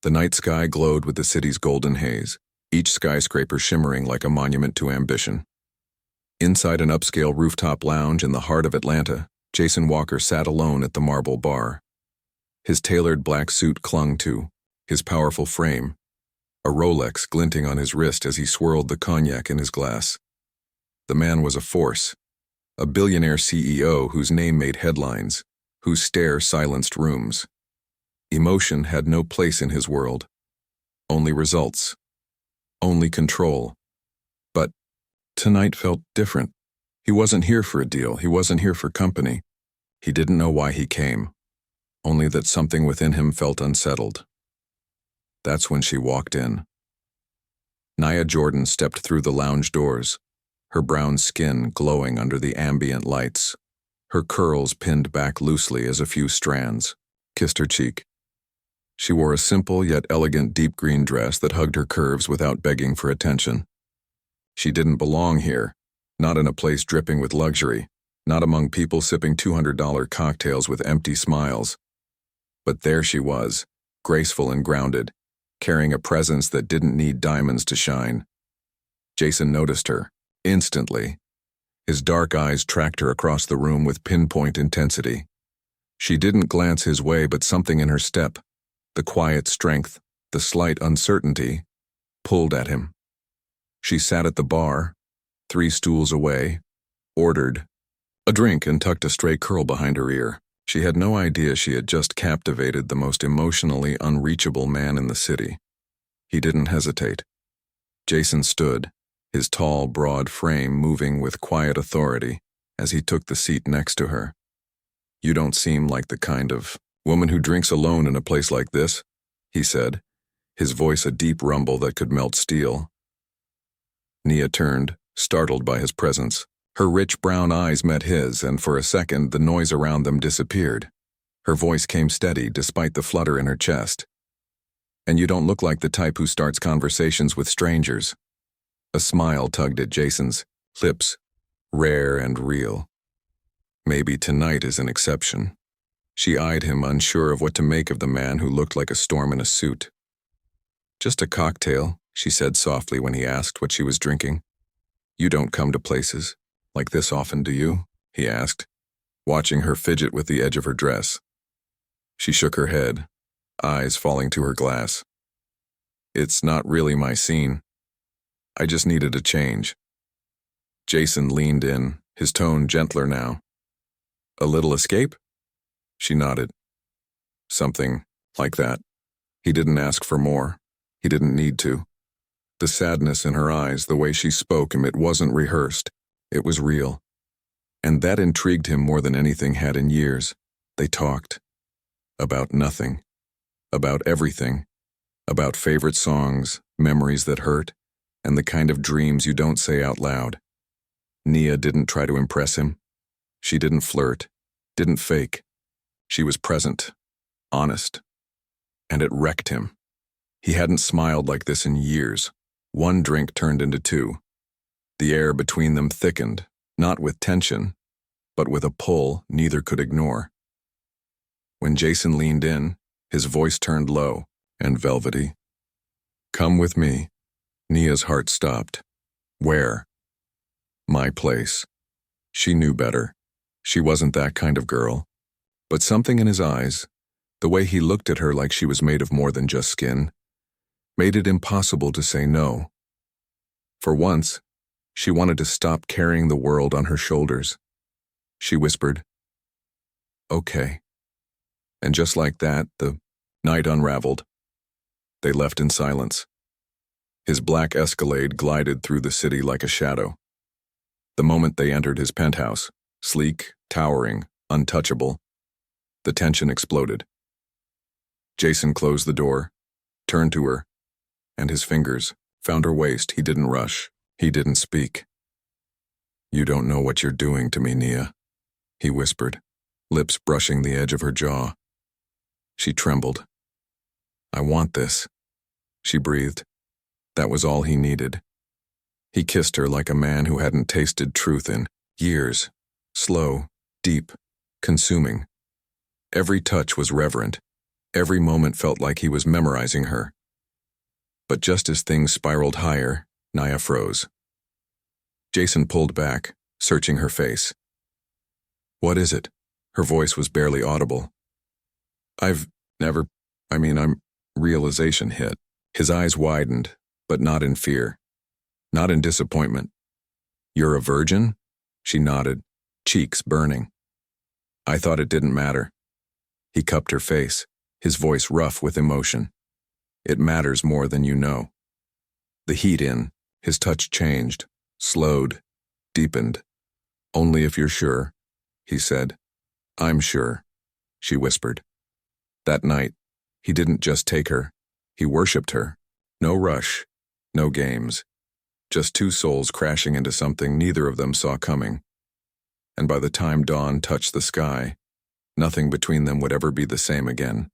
The night sky glowed with the city's golden haze, each skyscraper shimmering like a monument to ambition. Inside an upscale rooftop lounge in the heart of Atlanta, Jason Walker sat alone at the marble bar. His tailored black suit clung to his powerful frame, a Rolex glinting on his wrist as he swirled the cognac in his glass. The man was a force, a billionaire CEO whose name made headlines, whose stare silenced rooms. Emotion had no place in his world. Only results. Only control. But tonight felt different. He wasn't here for a deal. He wasn't here for company. He didn't know why he came, only that something within him felt unsettled. That's when she walked in. Nia Jordan stepped through the lounge doors, her brown skin glowing under the ambient lights. Her curls pinned back loosely as a few strands kissed her cheek. She wore a simple yet elegant deep green dress that hugged her curves without begging for attention. She didn't belong here, not in a place dripping with luxury, not among people sipping $200 cocktails with empty smiles. But there she was, graceful and grounded, carrying a presence that didn't need diamonds to shine. Jason noticed her, instantly. His dark eyes tracked her across the room with pinpoint intensity. She didn't glance his way, but something in her step, the quiet strength, the slight uncertainty, pulled at him. She sat at the bar, 3 stools away, ordered a drink and tucked a stray curl behind her ear. She had no idea she had just captivated the most emotionally unreachable man in the city. He didn't hesitate. Jason stood, his tall, broad frame moving with quiet authority as he took the seat next to her. "You don't seem like the kind of woman who drinks alone in a place like this," he said, his voice a deep rumble that could melt steel. Nia turned, startled by his presence. Her rich brown eyes met his, and for a second the noise around them disappeared. Her voice came steady despite the flutter in her chest. "And you don't look like the type who starts conversations with strangers." A smile tugged at Jason's lips, rare and real. Maybe tonight is an exception. She eyed him, unsure of what to make of the man who looked like a storm in a suit. "Just a cocktail," she said softly when he asked what she was drinking. "You don't come to places like this often, do you?" he asked, watching her fidget with the edge of her dress. She shook her head, eyes falling to her glass. "It's not really my scene. I just needed a change." Jason leaned in, his tone gentler now. "A little escape?" She nodded. "Something like that." He didn't ask for more. He didn't need to. The sadness in her eyes, the way she spoke him, it wasn't rehearsed. It was real. And that intrigued him more than anything had in years. They talked. About nothing. About everything. About favorite songs, memories that hurt, and the kind of dreams you don't say out loud. Nia didn't try to impress him. She didn't flirt, didn't fake. She was present, honest. And it wrecked him. He hadn't smiled like this in years. One drink turned into 2. The air between them thickened, not with tension, but with a pull neither could ignore. When Jason leaned in, his voice turned low and velvety. "Come with me." Nia's heart stopped. "Where?" "My place." She knew better. She wasn't that kind of girl. But something in his eyes, the way he looked at her like she was made of more than just skin, made it impossible to say no. For once, she wanted to stop carrying the world on her shoulders. She whispered, "Okay." And just like that, the night unraveled. They left in silence. His black Escalade glided through the city like a shadow. The moment they entered his penthouse, sleek, towering, untouchable, the tension exploded. Jason closed the door, turned to her, and his fingers found her waist. He didn't rush. He didn't speak. "You don't know what you're doing to me, Nia," he whispered, lips brushing the edge of her jaw. She trembled. "I want this," she breathed. That was all he needed. He kissed her like a man who hadn't tasted truth in years, slow, deep, consuming. Every touch was reverent, Every moment felt like he was memorizing her. But just as things spiraled higher, Nia froze. Jason pulled back, searching her face. "What is it?" Her voice was barely audible. Realization hit. His eyes widened, but not in fear. Not in disappointment. "You're a virgin?" She nodded, cheeks burning. "I thought it didn't matter." He cupped her face, his voice rough with emotion. "It matters more than you know." The heat in, his touch changed, slowed, deepened. "Only if you're sure," he said. "I'm sure," she whispered. That night, he didn't just take her, he worshipped her. No rush, no games. Just two souls crashing into something neither of them saw coming. And by the time dawn touched the sky, nothing between them would ever be the same again.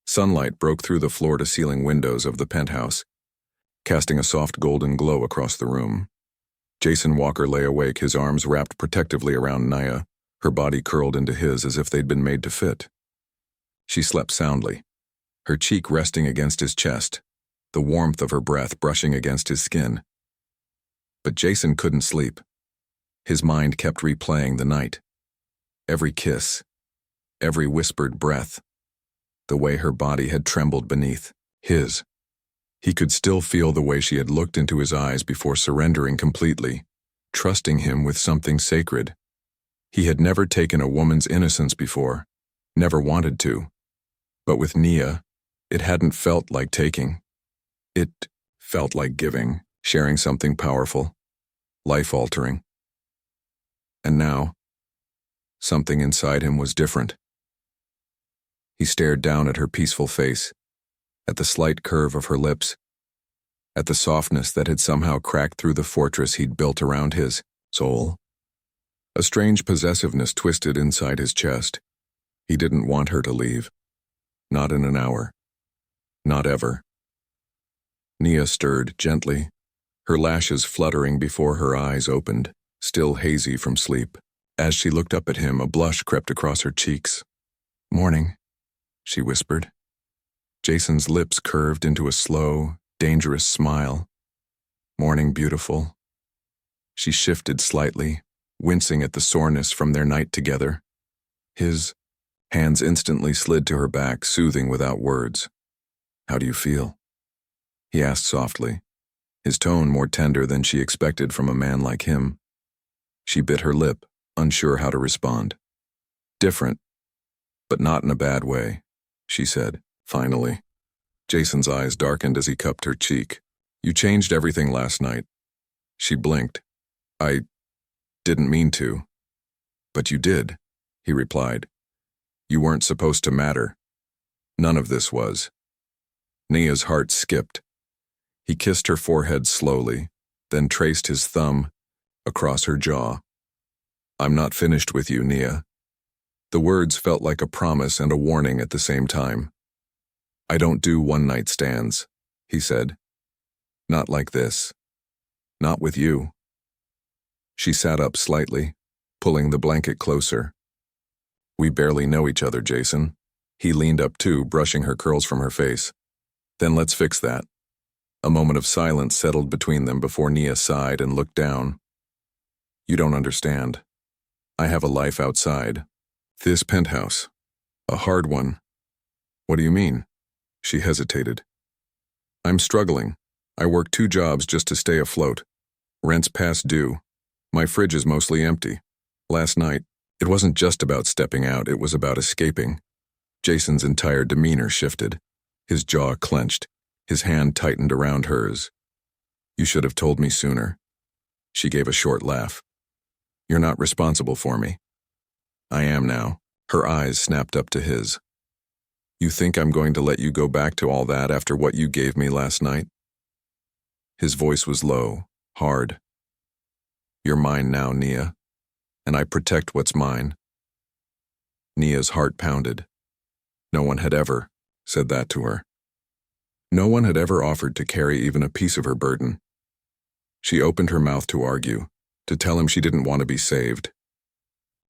Sunlight broke through the floor-to-ceiling windows of the penthouse, casting a soft golden glow across the room. Jason Walker lay awake, his arms wrapped protectively around Nia, her body curled into his as if they'd been made to fit. She slept soundly, her cheek resting against his chest, the warmth of her breath brushing against his skin. But Jason couldn't sleep. His mind kept replaying the night. Every kiss, every whispered breath, the way her body had trembled beneath his. He could still feel the way she had looked into his eyes before surrendering completely, trusting him with something sacred. He had never taken a woman's innocence before, never wanted to. But with Nia, it hadn't felt like taking. It felt like giving, sharing something powerful, life-altering. And now, something inside him was different. He stared down at her peaceful face, at the slight curve of her lips, at the softness that had somehow cracked through the fortress he'd built around his soul. A strange possessiveness twisted inside his chest. He didn't want her to leave. Not in an hour. Not ever. Nia stirred gently, her lashes fluttering before her eyes opened, still hazy from sleep. As she looked up at him, a blush crept across her cheeks. "Morning," she whispered. Jason's lips curved into a slow, dangerous smile. "Morning, beautiful." She shifted slightly, wincing at the soreness from their night together. His hands instantly slid to her back, soothing without words. "How do you feel?" he asked softly, his tone more tender than she expected from a man like him. She bit her lip, unsure how to respond. "Different, but not in a bad way," she said, finally. Jason's eyes darkened as he cupped her cheek. "You changed everything last night." She blinked. "I didn't mean to." "But you did," he replied. "You weren't supposed to matter. None of this was." Nia's heart skipped. He kissed her forehead slowly, then traced his thumb across her jaw. "I'm not finished with you, Nia." The words felt like a promise and a warning at the same time. "I don't do one-night stands," he said. "Not like this. Not with you." She sat up slightly, pulling the blanket closer. "We barely know each other, Jason." He leaned up too, brushing her curls from her face. "Then let's fix that." A moment of silence settled between them before Nia sighed and looked down. "You don't understand. I have a life outside. This penthouse. A hard one." "What do you mean?" She hesitated. "I'm struggling. I work 2 jobs just to stay afloat. Rent's past due. My fridge is mostly empty. Last night, it wasn't just about stepping out, it was about escaping." Jason's entire demeanor shifted. His jaw clenched, his hand tightened around hers. "You should have told me sooner." She gave a short laugh. "You're not responsible for me." "I am now." Her eyes snapped up to his. "You think I'm going to let you go back to all that after what you gave me last night?" His voice was low, hard. "You're mine now, Nia, and I protect what's mine." Nia's heart pounded. No one had ever said that to her. No one had ever offered to carry even a piece of her burden. She opened her mouth to argue, to tell him she didn't want to be saved.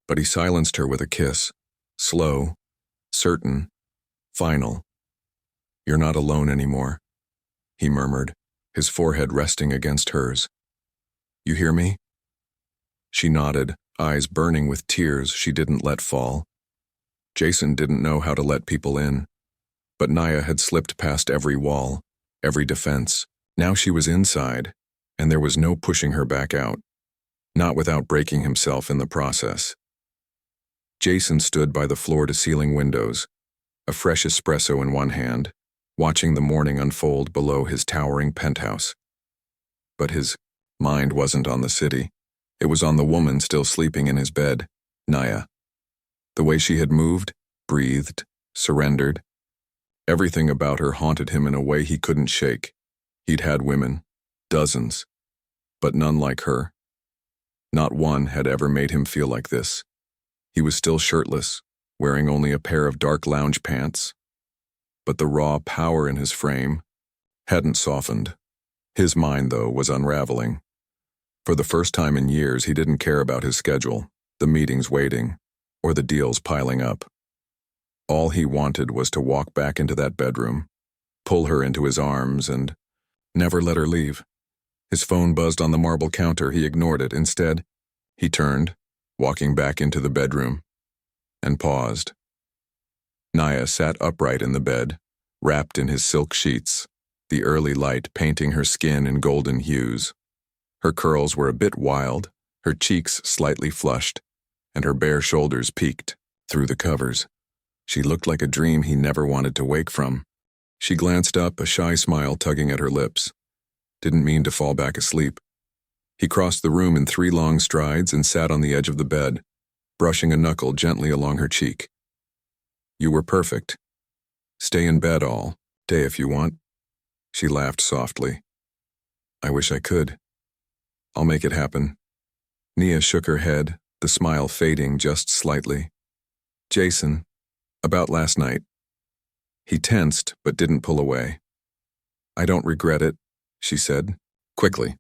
But he silenced her with a kiss, slow, certain, Final. You're not alone anymore, he murmured, his forehead resting against hers. You hear me? She nodded, eyes burning with tears she didn't let fall. Jason didn't know how to let people in, but Naya had slipped past every wall, every defense. Now she was inside, and there was no pushing her back out, not without breaking himself in the process. Jason stood by the floor-to-ceiling windows, a fresh espresso in one hand, watching the morning unfold below his towering penthouse. But his mind wasn't on the city. It was on the woman still sleeping in his bed, Naya. The way she had moved, breathed, surrendered. Everything about her haunted him in a way he couldn't shake. He'd had women, dozens, but none like her. Not one had ever made him feel like this. He was still shirtless, wearing only a pair of dark lounge pants. But the raw power in his frame hadn't softened. His mind, though, was unraveling. For the first time in years, he didn't care about his schedule, the meetings waiting, or the deals piling up. All he wanted was to walk back into that bedroom, pull her into his arms, and never let her leave. His phone buzzed on the marble counter. He ignored it. Instead, he turned, walking back into the bedroom, and paused. Naya sat upright in the bed, wrapped in his silk sheets, the early light painting her skin in golden hues. Her curls were a bit wild, her cheeks slightly flushed, and her bare shoulders peeked through the covers. She looked like a dream he never wanted to wake from. She glanced up, a shy smile tugging at her lips. Didn't mean to fall back asleep. He crossed the room in 3 long strides and sat on the edge of the bed, brushing a knuckle gently along her cheek. You were perfect. Stay in bed all day if you want. She laughed softly. I wish I could. I'll make it happen. Nia shook her head, the smile fading just slightly. Jason, about last night. He tensed but didn't pull away. I don't regret it, she said, quickly.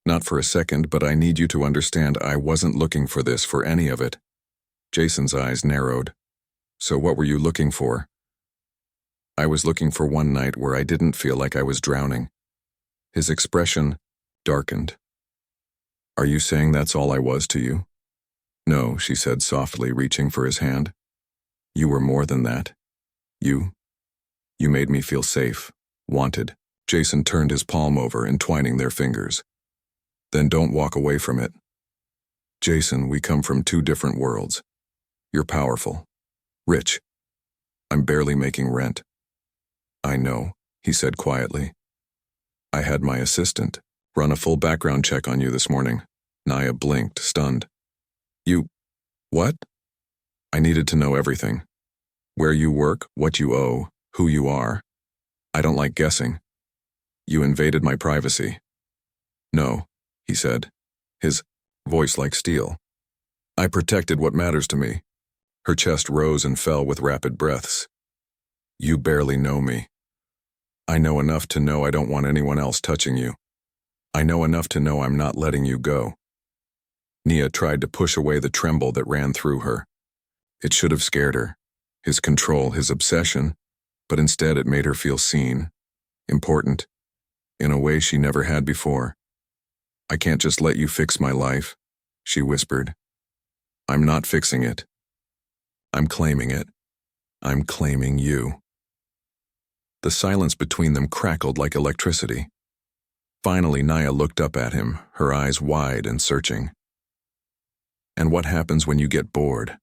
Not for a second, but I need you to understand I wasn't looking for this, for any of it. Jason's eyes narrowed. So what were you looking for? I was looking for one night where I didn't feel like I was drowning. His expression darkened. Are you saying that's all I was to you? No, she said softly, reaching for his hand. You were more than that. You made me feel safe, wanted. Jason turned his palm over, entwining their fingers. Then don't walk away from it. Jason, we come from 2 different worlds. You're powerful, rich. I'm barely making rent. I know, he said quietly. I had my assistant run a full background check on you this morning. Naya blinked, stunned. You, what? I needed to know everything. Where you work, what you owe, who you are. I don't like guessing. You invaded my privacy. No, he said, his voice like steel. I protected what matters to me. Her chest rose and fell with rapid breaths. You barely know me. I know enough to know I don't want anyone else touching you. I know enough to know I'm not letting you go. Nia tried to push away the tremble that ran through her. It should have scared her, his control, his obsession, but instead it made her feel seen, important, in a way she never had before. I can't just let you fix my life, she whispered. I'm not fixing it. I'm claiming it. I'm claiming you. The silence between them crackled like electricity. Finally, Naya looked up at him, her eyes wide and searching. And what happens when you get bored?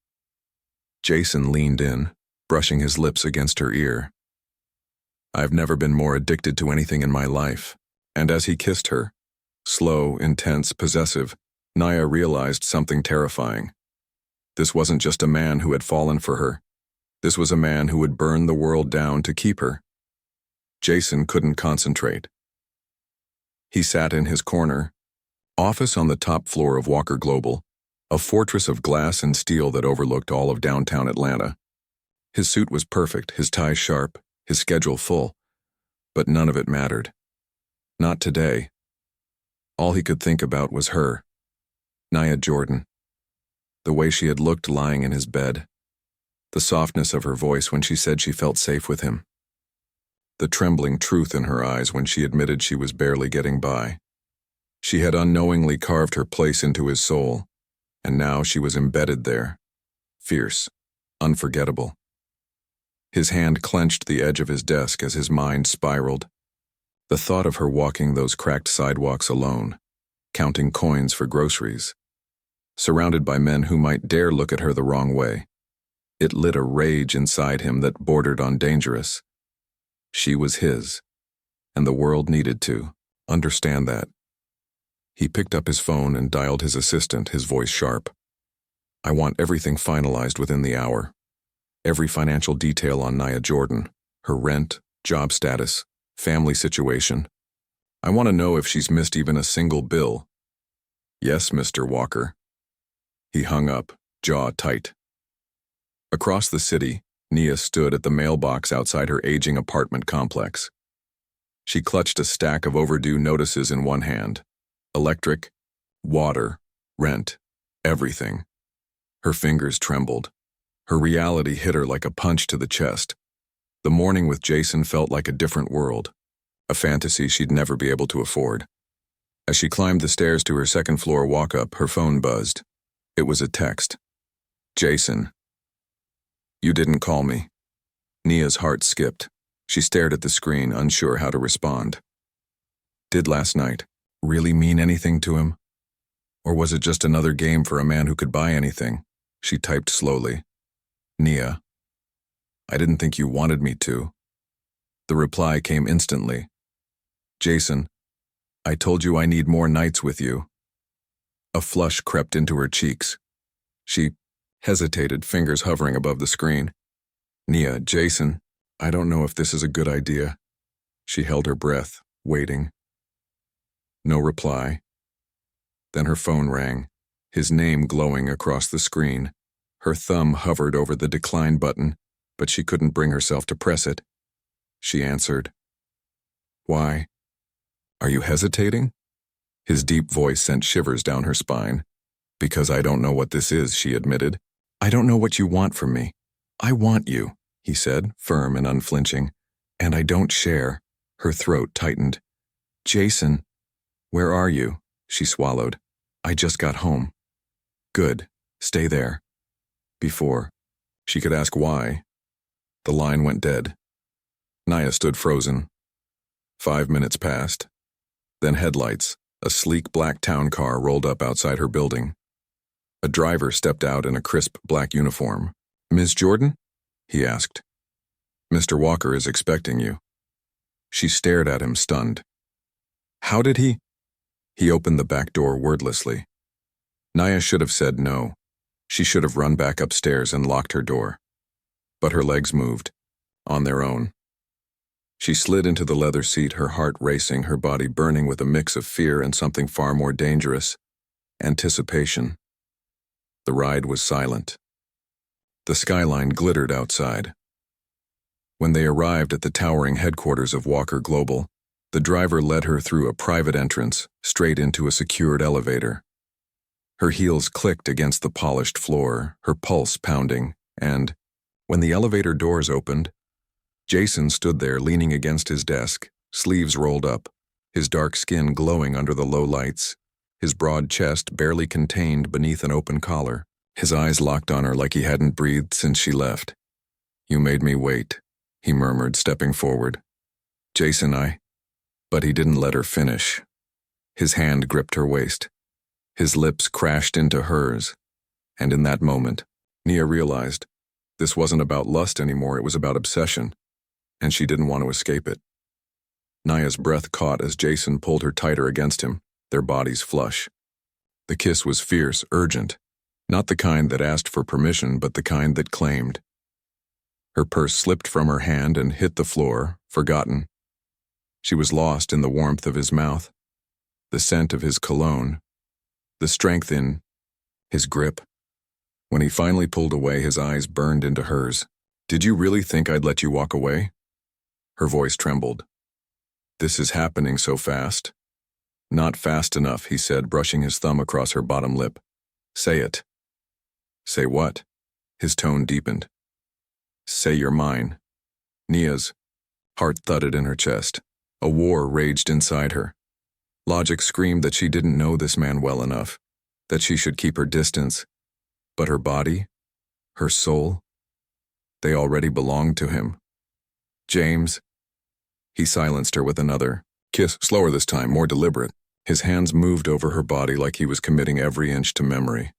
Jason leaned in, brushing his lips against her ear. I've never been more addicted to anything in my life. And as he kissed her, slow, intense, possessive, Naya realized something terrifying. This wasn't just a man who had fallen for her. This was a man who would burn the world down to keep her. Jason couldn't concentrate. He sat in his corner, office on the top floor of Walker Global, a fortress of glass and steel that overlooked all of downtown Atlanta. His suit was perfect, his tie sharp, his schedule full, but none of it mattered. Not today. All he could think about was her, Nia Jordan. The way she had looked lying in his bed. the softness of her voice when she said she felt safe with him, the trembling truth in her eyes when she admitted she was barely getting by. She had unknowingly carved her place into his soul, and now she was embedded there, fierce, unforgettable. His hand clenched the edge of his desk as his mind spiraled. The thought of her walking those cracked sidewalks alone, counting coins for groceries, surrounded by men who might dare look at her the wrong way. It lit a rage inside him that bordered on dangerous. She was his, and the world needed to understand that. He picked up his phone and dialed his assistant, his voice sharp. "I want everything finalized within the hour. Every financial detail on Nia Jordan, her rent, job status, family situation. I want to know if she's missed even a single bill." "Yes, Mr. Walker." He hung up, jaw tight. Across the city, Nia stood at the mailbox outside her aging apartment complex. She clutched a stack of overdue notices in one hand. Electric, water, rent, everything. Her fingers trembled. Her reality hit her like a punch to the chest. The morning with Jason felt like a different world, a fantasy she'd never be able to afford. As she climbed the stairs to her second-floor walk-up, her phone buzzed. It was a text. "Jason. You didn't call me." Nia's heart skipped. She stared at the screen, unsure how to respond. Did last night really mean anything to him? Or was it just another game for a man who could buy anything? She typed slowly. "Nia, I didn't think you wanted me to." The reply came instantly. "Jason, I told you I need more nights with you." A flush crept into her cheeks. She hesitated, fingers hovering above the screen. "Nia, Jason, I don't know if this is a good idea." She held her breath, waiting. No reply. Then her phone rang, his name glowing across the screen. Her thumb hovered over the decline button, but she couldn't bring herself to press it. She answered. "Why? Are you hesitating?" His deep voice sent shivers down her spine. "Because I don't know what this is," she admitted. "I don't know what you want from me." "I want you," he said, firm and unflinching. "And I don't share." Her throat tightened. "Jason, where are you?" She swallowed. "I just got home." "Good. Stay there." Before she could ask why, the line went dead. Nia stood frozen. 5 minutes passed. Then headlights, a sleek black town car rolled up outside her building. A driver stepped out in a crisp black uniform. "Ms. Jordan?" he asked. "Mr. Walker is expecting you." She stared at him, stunned. "How did he?" He opened the back door wordlessly. Nia should have said no. She should have run back upstairs and locked her door. But her legs moved, on their own. She slid into the leather seat, her heart racing, her body burning with a mix of fear and something far more dangerous, anticipation. The ride was silent. The skyline glittered outside. When they arrived at the towering headquarters of Walker Global, the driver led her through a private entrance, straight into a secured elevator. Her heels clicked against the polished floor, her pulse pounding, and, when the elevator doors opened, Jason stood there leaning against his desk, sleeves rolled up, his dark skin glowing under the low lights, his broad chest barely contained beneath an open collar, his eyes locked on her like he hadn't breathed since she left. "You made me wait," he murmured, stepping forward. "Jason, But he didn't let her finish. His hand gripped her waist. His lips crashed into hers, and in that moment, Nia realized this wasn't about lust anymore, it was about obsession, and she didn't want to escape it. Nia's breath caught as Jason pulled her tighter against him, their bodies flush. The kiss was fierce, urgent, not the kind that asked for permission, but the kind that claimed. Her purse slipped from her hand and hit the floor, forgotten. She was lost in the warmth of his mouth, the scent of his cologne, the strength in his grip. When he finally pulled away, his eyes burned into hers. "Did you really think I'd let you walk away?" Her voice trembled. "This is happening so fast." "Not fast enough," he said, brushing his thumb across her bottom lip. "Say it." "Say what?" His tone deepened. Say you're mine. Nia's heart thudded in her chest. A war raged inside her. Logic screamed that she didn't know this man well enough, that she should keep her distance. But her body, her soul, they already belonged to him. James. He silenced her with another kiss, slower this time, more deliberate. His hands moved over her body like he was committing every inch to memory.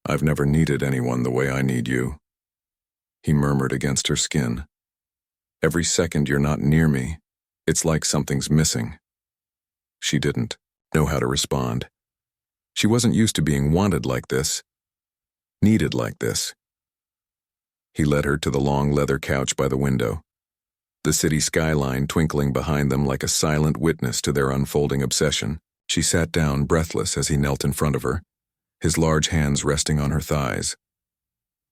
I've never needed anyone the way I need you. He murmured against her skin. Every second you're not near me, it's like something's missing. She didn't know how to respond. She wasn't used to being wanted like this, needed like this. He led her to the long leather couch by the window, the city skyline twinkling behind them like a silent witness to their unfolding obsession. She sat down, breathless, as he knelt in front of her, his large hands resting on her thighs.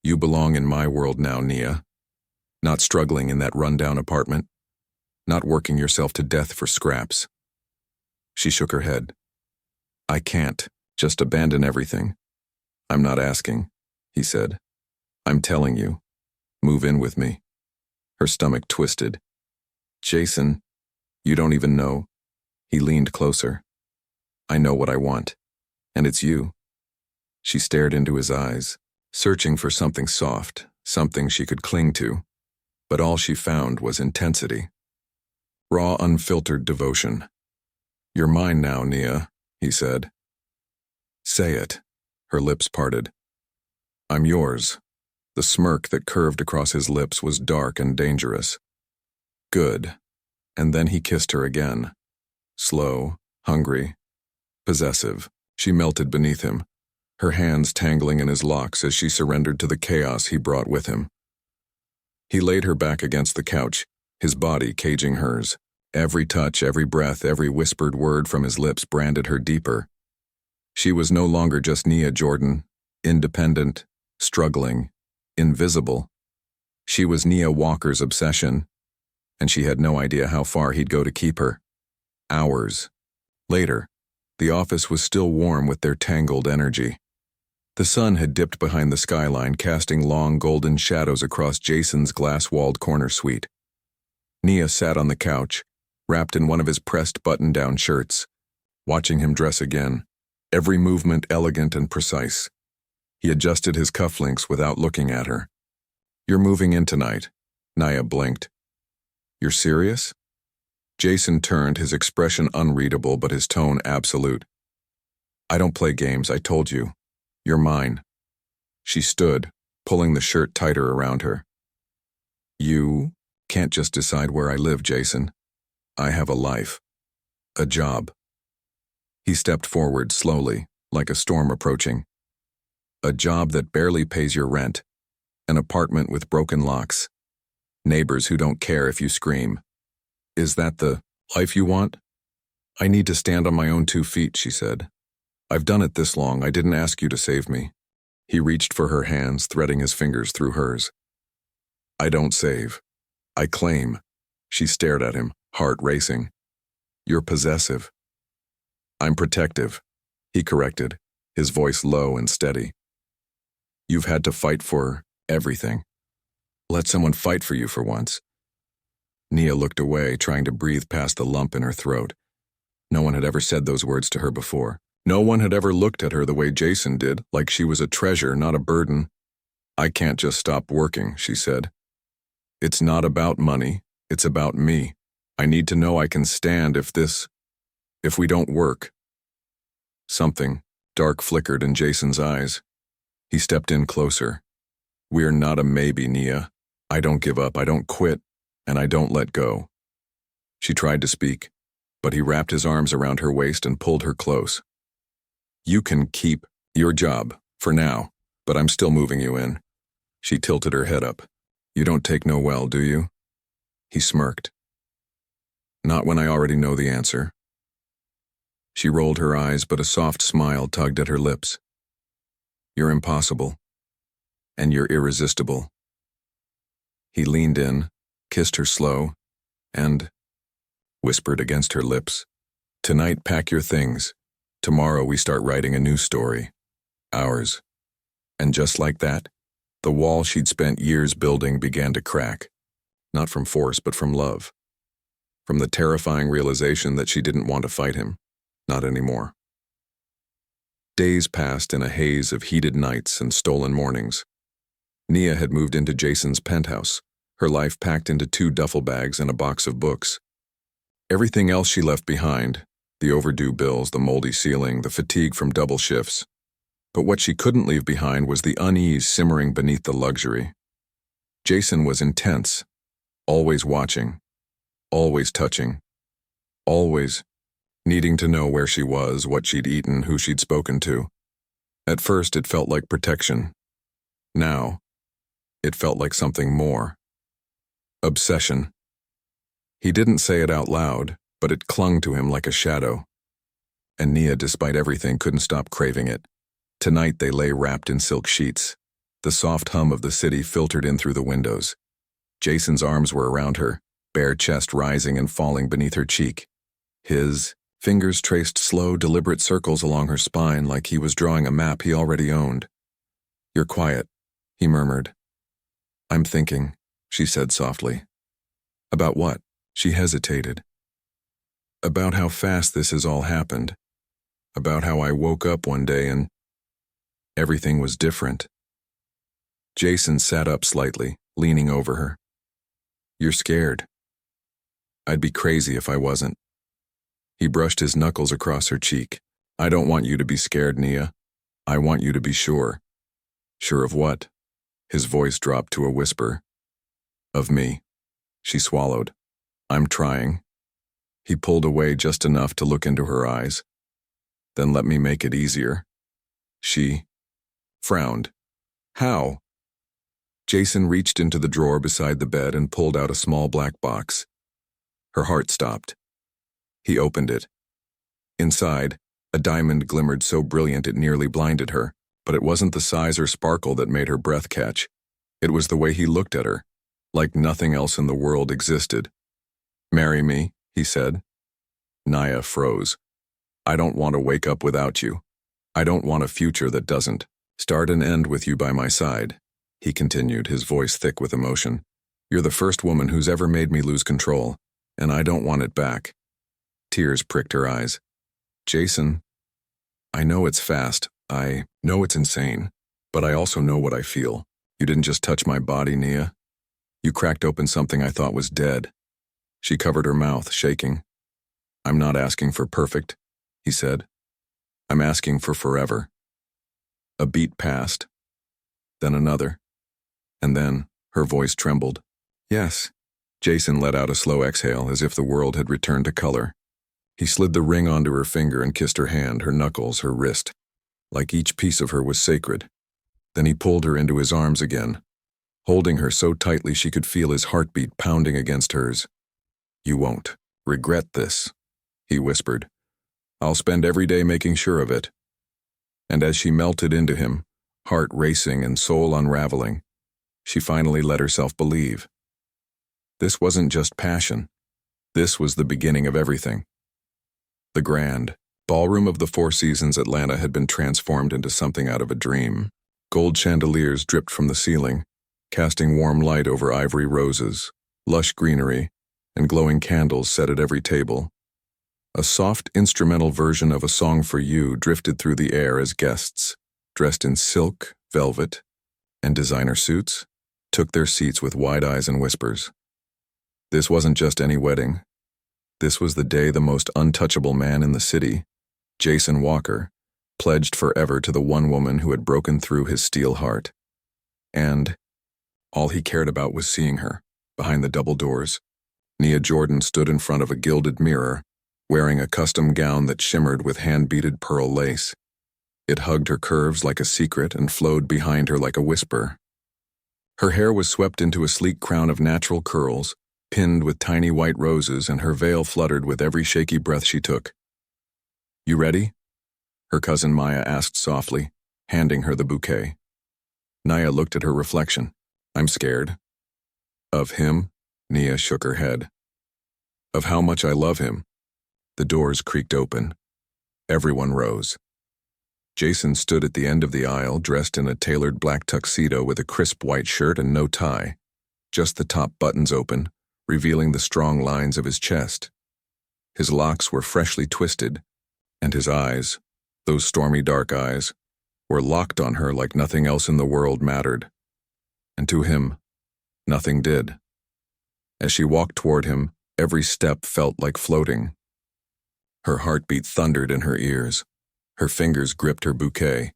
You belong in my world now, Nia. Not struggling in that rundown apartment, not working yourself to death for scraps. She shook her head. I can't just abandon everything. I'm not asking, he said. I'm telling you. Move in with me. Her stomach twisted. Jason, you don't even know. He leaned closer. I know what I want, and it's you. She stared into his eyes, searching for something soft, something she could cling to, but all she found was intensity. Raw, unfiltered devotion. You're mine now, Nia, he said. Say it. Her lips parted. I'm yours. The smirk that curved across his lips was dark and dangerous. Good. And then he kissed her again. Slow, hungry, possessive. She melted beneath him, her hands tangling in his locks as she surrendered to the chaos he brought with him. He laid her back against the couch, his body caging hers. Every touch, every breath, every whispered word from his lips branded her deeper. She was no longer just Nia Jordan, independent, struggling, invisible. She was Nia Walker's obsession, and she had no idea how far he'd go to keep her. Hours later, the office was still warm with their tangled energy. The sun had dipped behind the skyline, casting long golden shadows across Jason's glass-walled corner suite. Nia sat on the couch, wrapped in one of his pressed button-down shirts, watching him dress again, every movement elegant and precise. He adjusted his cufflinks without looking at her. You're moving in tonight, Nia blinked. You're serious? Jason turned, his expression unreadable but his tone absolute. I don't play games, I told you. You're mine. She stood, pulling the shirt tighter around her. You can't just decide where I live, Jason. I have a life. A job. He stepped forward slowly, like a storm approaching. A job that barely pays your rent. An apartment with broken locks. Neighbors who don't care if you scream. Is that the life you want? I need to stand on my own 2 feet, she said. I've done it this long, I didn't ask you to save me. He reached for her hands, threading his fingers through hers. I don't save. I claim. She stared at him, heart racing. You're possessive. I'm protective, he corrected, his voice low and steady. You've had to fight for everything. Let someone fight for you for once. Nia looked away, trying to breathe past the lump in her throat. No one had ever said those words to her before. No one had ever looked at her the way Jason did, like she was a treasure, not a burden. I can't just stop working, she said. It's not about money, it's about me. I need to know I can stand if we don't work. Something dark flickered in Jason's eyes. He stepped in closer. We're not a maybe, Nia. I don't give up, I don't quit, and I don't let go. She tried to speak, but he wrapped his arms around her waist and pulled her close. You can keep your job, for now, but I'm still moving you in. She tilted her head up. You don't take no well, do you? He smirked. Not when I already know the answer. She rolled her eyes, but a soft smile tugged at her lips. You're impossible. And you're irresistible. He leaned in, kissed her slow, and whispered against her lips. Tonight, pack your things. Tomorrow we start writing a new story. Ours. And just like that, The wall she'd spent years building began to crack, not from force but from love, from the terrifying realization that she didn't want to fight him, not anymore. Days passed in a haze of heated nights and stolen mornings. Nia had moved into Jason's penthouse, her life packed into 2 duffel bags and a box of books. Everything else she left behind, the overdue bills, the moldy ceiling, the fatigue from double shifts. But what she couldn't leave behind was the unease simmering beneath the luxury. Jason was intense, always watching, always touching, always needing to know where she was, what she'd eaten, who she'd spoken to. At first it felt like protection. Now, it felt like something more. Obsession. He didn't say it out loud, but it clung to him like a shadow. And Nia, despite everything, couldn't stop craving it. Tonight they lay wrapped in silk sheets. The soft hum of the city filtered in through the windows. Jason's arms were around her, bare chest rising and falling beneath her cheek. His fingers traced slow, deliberate circles along her spine like he was drawing a map he already owned. "You're quiet," he murmured. "I'm thinking," she said softly. "About what?" She hesitated. "About how fast this has all happened. About how I woke up one day and everything was different." Jason sat up slightly, leaning over her. "You're scared." "I'd be crazy if I wasn't." He brushed his knuckles across her cheek. "I don't want you to be scared, Nia. I want you to be sure." "Sure of what?" His voice dropped to a whisper. "Of me." She swallowed. "I'm trying." He pulled away just enough to look into her eyes. "Then let me make it easier." She frowned. "How?" Jason reached into the drawer beside the bed and pulled out a small black box. Her heart stopped. He opened it. Inside, a diamond glimmered so brilliant it nearly blinded her, but it wasn't the size or sparkle that made her breath catch. It was the way he looked at her, like nothing else in the world existed. "Marry me," he said. Nia froze. "I don't want to wake up without you. I don't want a future that doesn't start and end with you by my side," he continued, his voice thick with emotion. "You're the first woman who's ever made me lose control, and I don't want it back." Tears pricked her eyes. "Jason, I know it's fast. I know it's insane, but I also know what I feel. You didn't just touch my body, Nia. You cracked open something I thought was dead." She covered her mouth, shaking. "I'm not asking for perfect," he said. "I'm asking for forever." A beat passed, then another, and then her voice trembled. "Yes." Jason let out a slow exhale as if the world had returned to color. He slid the ring onto her finger and kissed her hand, her knuckles, her wrist, like each piece of her was sacred. Then he pulled her into his arms again, holding her so tightly she could feel his heartbeat pounding against hers. "You won't regret this," he whispered. "I'll spend every day making sure of it." And as she melted into him, heart racing and soul unraveling, she finally let herself believe. This wasn't just passion. This was the beginning of everything. The grand ballroom of the Four Seasons Atlanta had been transformed into something out of a dream. Gold chandeliers dripped from the ceiling, casting warm light over ivory roses, lush greenery, and glowing candles set at every table. A soft instrumental version of A Song for You drifted through the air as guests, dressed in silk, velvet, and designer suits, took their seats with wide eyes and whispers. This wasn't just any wedding. This was the day the most untouchable man in the city, Jason Walker, pledged forever to the one woman who had broken through his steel heart. And all he cared about was seeing her, behind the double doors. Nia Jordan stood in front of a gilded mirror, wearing a custom gown that shimmered with hand-beaded pearl lace. It hugged her curves like a secret and flowed behind her like a whisper. Her hair was swept into a sleek crown of natural curls, pinned with tiny white roses, and her veil fluttered with every shaky breath she took. "You ready?" her cousin Maya asked softly, handing her the bouquet. Nia looked at her reflection. "I'm scared." "Of him?" Nia shook her head. "Of how much I love him." The doors creaked open. Everyone rose. Jason stood at the end of the aisle, dressed in a tailored black tuxedo with a crisp white shirt and no tie, just the top buttons open, revealing the strong lines of his chest. His locks were freshly twisted, and his eyes, those stormy dark eyes, were locked on her like nothing else in the world mattered. And to him, nothing did. As she walked toward him, every step felt like floating. Her heartbeat thundered in her ears. Her fingers gripped her bouquet.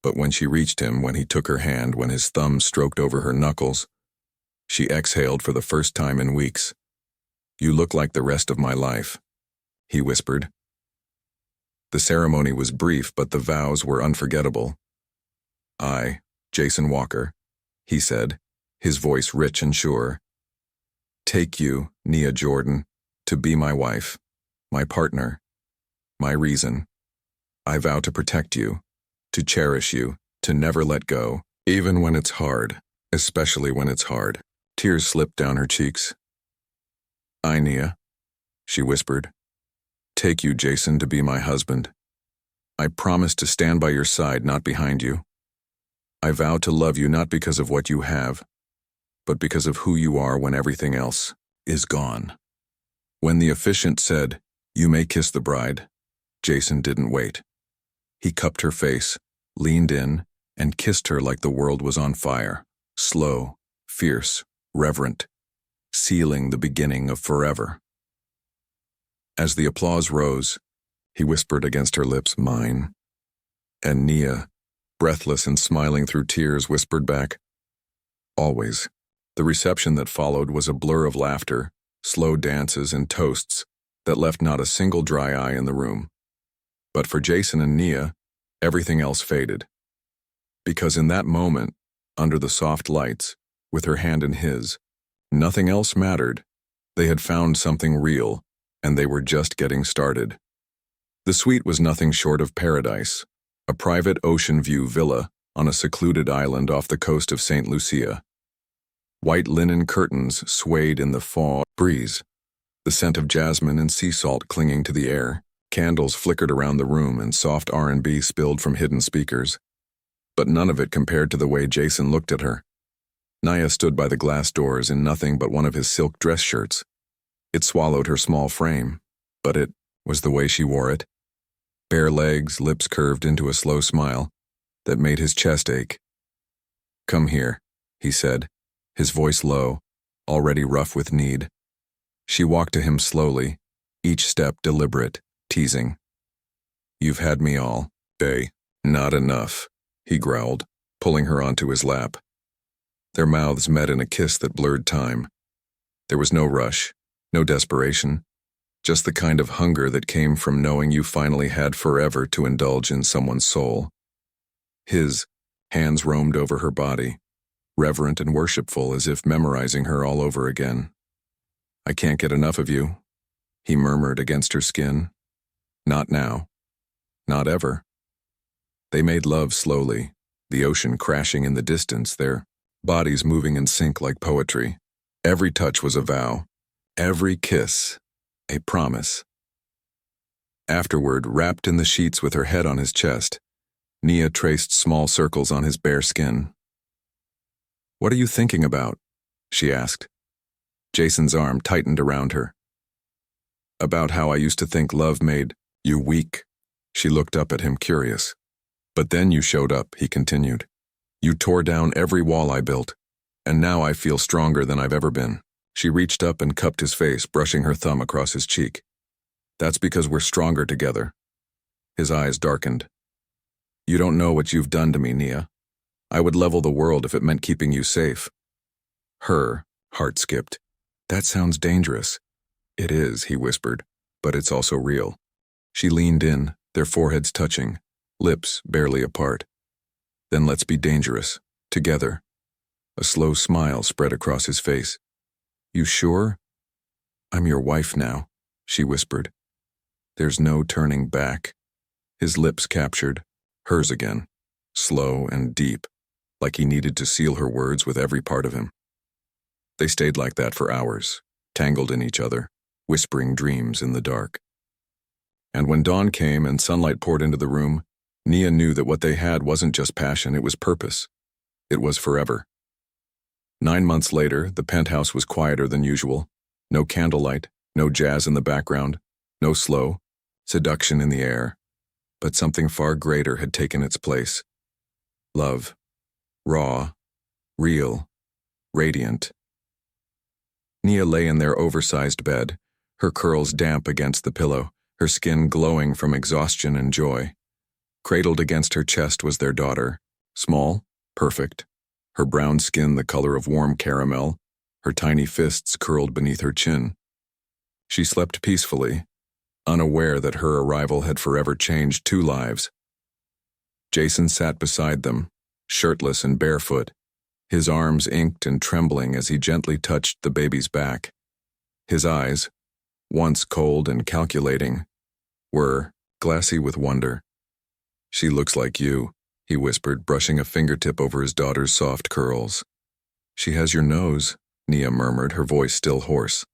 But when she reached him, when he took her hand, when his thumbs stroked over her knuckles, she exhaled for the first time in weeks. "You look like the rest of my life," he whispered. The ceremony was brief, but the vows were unforgettable. "I, Jason Walker," he said, his voice rich and sure, "take you, Nia Jordan, to be my wife, my partner, my reason. I vow to protect you, to cherish you, to never let go, even when it's hard, especially when it's hard." Tears slipped down her cheeks. "I, Nia," she whispered, "take you, Jason, to be my husband. I promise to stand by your side, not behind you. I vow to love you not because of what you have, but because of who you are when everything else is gone." When the officiant said, "You may kiss the bride," Jason didn't wait. He cupped her face, leaned in, and kissed her like the world was on fire, slow, fierce, reverent, sealing the beginning of forever. As the applause rose, he whispered against her lips, "Mine." And Nia, breathless and smiling through tears, whispered back, "Always." The reception that followed was a blur of laughter, slow dances, and toasts that left not a single dry eye in the room. But for Jason and Nia, everything else faded. Because in that moment, under the soft lights, with her hand in his, nothing else mattered. They had found something real, and they were just getting started. The suite was nothing short of paradise, a private ocean view villa on a secluded island off the coast of St. Lucia. White linen curtains swayed in the fall breeze, the scent of jasmine and sea salt clinging to the air. Candles flickered around the room and soft R&B spilled from hidden speakers. But none of it compared to the way Jason looked at her. Nia stood by the glass doors in nothing but one of his silk dress shirts. It swallowed her small frame, but it was the way she wore it. Bare legs, lips curved into a slow smile that made his chest ache. "Come here," he said, his voice low, already rough with need. She walked to him slowly, each step deliberate, teasing. "You've had me all day." "Not enough," he growled, pulling her onto his lap. Their mouths met in a kiss that blurred time. There was no rush, no desperation, just the kind of hunger that came from knowing you finally had forever to indulge in someone's soul. His hands roamed over her body, reverent and worshipful, as if memorizing her all over again. "I can't get enough of you," he murmured against her skin. "Not now. Not ever." They made love slowly, the ocean crashing in the distance, their bodies moving in sync like poetry. Every touch was a vow, every kiss a promise. Afterward, wrapped in the sheets with her head on his chest, Nia traced small circles on his bare skin. "What are you thinking about?" she asked. Jason's arm tightened around her. "About how I used to think love made you weak." She looked up at him, curious. "But then you showed up," he continued. "You tore down every wall I built, and now I feel stronger than I've ever been." She reached up and cupped his face, brushing her thumb across his cheek. "That's because we're stronger together." His eyes darkened. "You don't know what you've done to me, Nia. I would level the world if it meant keeping you safe." Her heart skipped. "That sounds dangerous." "It is," he whispered, "but it's also real." She leaned in, their foreheads touching, lips barely apart. "Then let's be dangerous, together." A slow smile spread across his face. "You sure?" "I'm your wife now," she whispered. "There's no turning back." His lips captured hers again, slow and deep, like he needed to seal her words with every part of him. They stayed like that for hours, tangled in each other, whispering dreams in the dark. And when dawn came and sunlight poured into the room, Nia knew that what they had wasn't just passion, it was purpose. It was forever. 9 months later, the penthouse was quieter than usual. No candlelight, no jazz in the background, no slow seduction in the air. But something far greater had taken its place. Love. Raw. Real. Radiant. Nia lay in their oversized bed, her curls damp against the pillow, her skin glowing from exhaustion and joy. Cradled against her chest was their daughter, small, perfect, her brown skin the color of warm caramel, her tiny fists curled beneath her chin. She slept peacefully, unaware that her arrival had forever changed 2 lives. Jason sat beside them, shirtless and barefoot, his arms inked and trembling as he gently touched the baby's back. His eyes, once cold and calculating, were glassy with wonder. "She looks like you," he whispered, brushing a fingertip over his daughter's soft curls. "She has your nose," Nia murmured, her voice still hoarse.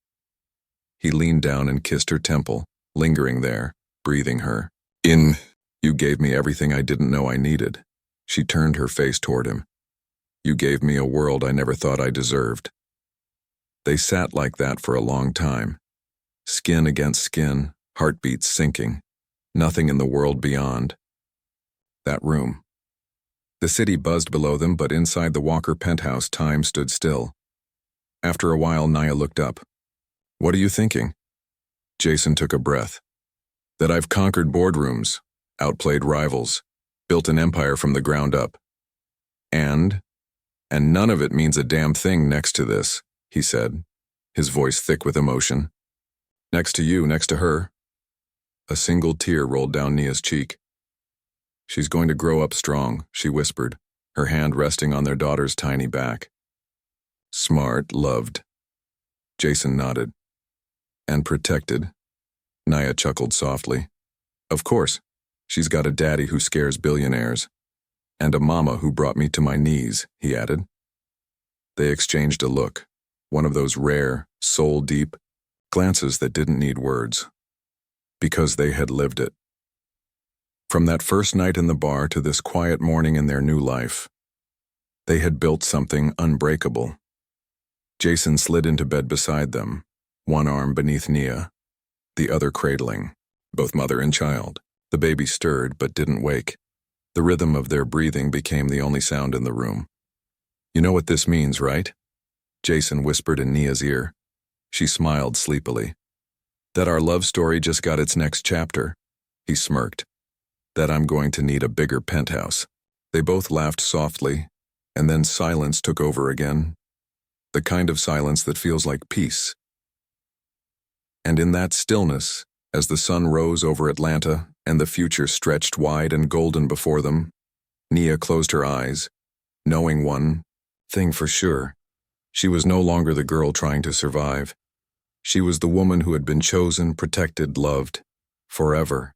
He leaned down and kissed her temple, lingering there, breathing her in. "You gave me everything I didn't know I needed." She turned her face toward him. "You gave me a world I never thought I deserved." They sat like that for a long time, skin against skin, heartbeats sinking, nothing in the world beyond. That room. The city buzzed below them, but inside the Walker penthouse, time stood still. After a while, Nia looked up. "What are you thinking?" Jason took a breath. "That I've conquered boardrooms, outplayed rivals, built an empire from the ground up. And none of it means a damn thing next to this," he said, his voice thick with emotion. "Next to you, next to her." A single tear rolled down Nia's cheek. "She's going to grow up strong," she whispered, her hand resting on their daughter's tiny back. "Smart, loved." Jason nodded. "And protected." Nia chuckled softly. "Of course, she's got a daddy who scares billionaires. And a mama who brought me to my knees," he added. They exchanged a look, one of those rare, soul-deep glances that didn't need words. Because they had lived it. From that first night in the bar to this quiet morning in their new life, they had built something unbreakable. Jason slid into bed beside them, one arm beneath Nia, the other cradling, both mother and child. The baby stirred but didn't wake. The rhythm of their breathing became the only sound in the room. "You know what this means, right?" Jason whispered in Nia's ear. She smiled sleepily. "That our love story just got its next chapter." He smirked. "That I'm going to need a bigger penthouse." They both laughed softly, and then silence took over again. The kind of silence that feels like peace. And in that stillness, as the sun rose over Atlanta and the future stretched wide and golden before them, Nia closed her eyes, knowing one thing for sure. She was no longer the girl trying to survive. She was the woman who had been chosen, protected, loved, forever.